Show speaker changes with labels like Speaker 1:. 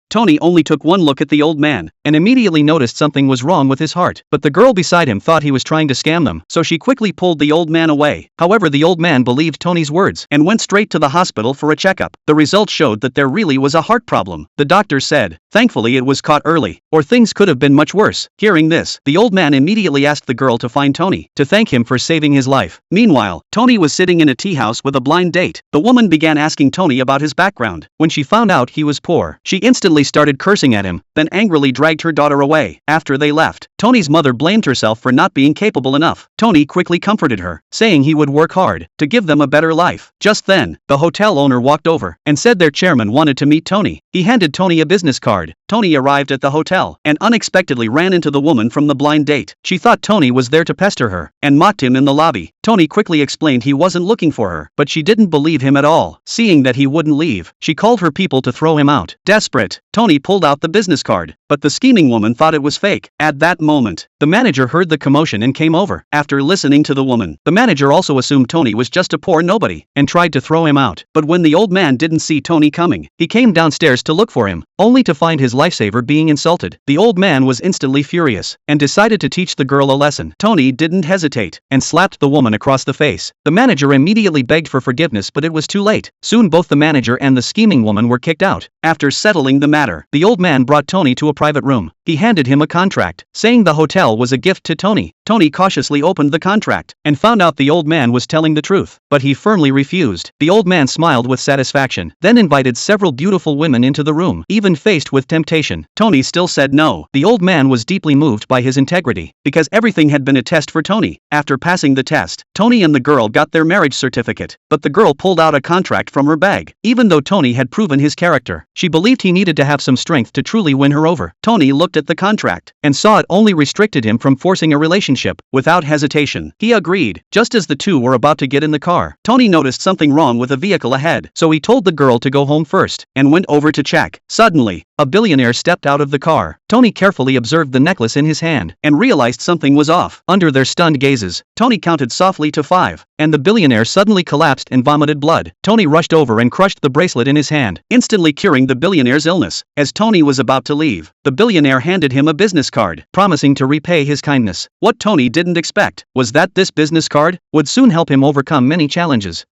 Speaker 1: Tony only took one look at the old man, and immediately noticed something was wrong with his heart. But the girl beside him thought he was trying to scam them, so she quickly pulled the old man away. However, the old man believed Tony's words and went straight to the hospital for a checkup. The results showed that there really was a heart problem. The doctor said, thankfully it was caught early, or things could have been much worse. Hearing this, the old man immediately asked the girl to find Tony, to thank him for saving his life. Meanwhile, Tony was sitting in a tea house with a blind date. The woman began asking Tony about his background. When she found out he was poor, she instantly started cursing at him, then angrily dragged her daughter away. After they left, Tony's mother blamed herself for not being capable enough. Tony quickly comforted her, saying he would work hard to give them a better life. Just then, the hotel owner walked over and said their chairman wanted to meet Tony. He handed Tony a business card. Tony arrived at the hotel and unexpectedly ran into the woman from the blind date. She thought Tony was there to pester her and mocked him in the lobby. Tony quickly explained he wasn't looking for her, but she didn't believe him at all. Seeing that he wouldn't leave, she called her people to throw him out. Desperate, Tony pulled out the business card, but the scheming woman thought it was fake. At that moment, the manager heard the commotion and came over. After listening to the woman, the manager also assumed Tony was just a poor nobody and tried to throw him out. But when the old man didn't see Tony coming, he came downstairs to look for him, only to find his lifesaver being insulted. The old man was instantly furious and decided to teach the girl a lesson. Tony didn't hesitate and slapped the woman across the face. The manager immediately begged for forgiveness, but it was too late. Soon both the manager and the scheming woman were kicked out. After settling the matter, the old man brought Tony to a private room. He handed him a contract, saying the hotel was a gift to Tony. Tony cautiously opened the contract and found out the old man was telling the truth, but he firmly refused. The old man smiled with satisfaction, then invited several beautiful women into the room. Even faced with temptation, Tony still said no. The old man was deeply moved by his integrity, because everything had been a test for Tony. After passing the test, Tony and the girl got their marriage certificate, but the girl pulled out a contract from her bag. Even though Tony had proven his character, she believed he needed to have some strength to truly win her over. Tony looked at the contract and saw it only restricted him from forcing a relationship. Without hesitation, he agreed. Just as the two were about to get in the car, Tony noticed something wrong with a vehicle ahead, so he told the girl to go home first and went over to check. Suddenly, a billionaire stepped out of the car. Tony carefully observed the necklace in his hand and realized something was off. Under their stunned gazes, Tony counted softly to 5, and the billionaire suddenly collapsed and vomited blood. Tony rushed over and crushed the bracelet in his hand, instantly curing the billionaire's illness. As Tony was about to leave, the billionaire handed him a business card, promising to repay his kindness. What Tony didn't expect was that this business card would soon help him overcome many challenges.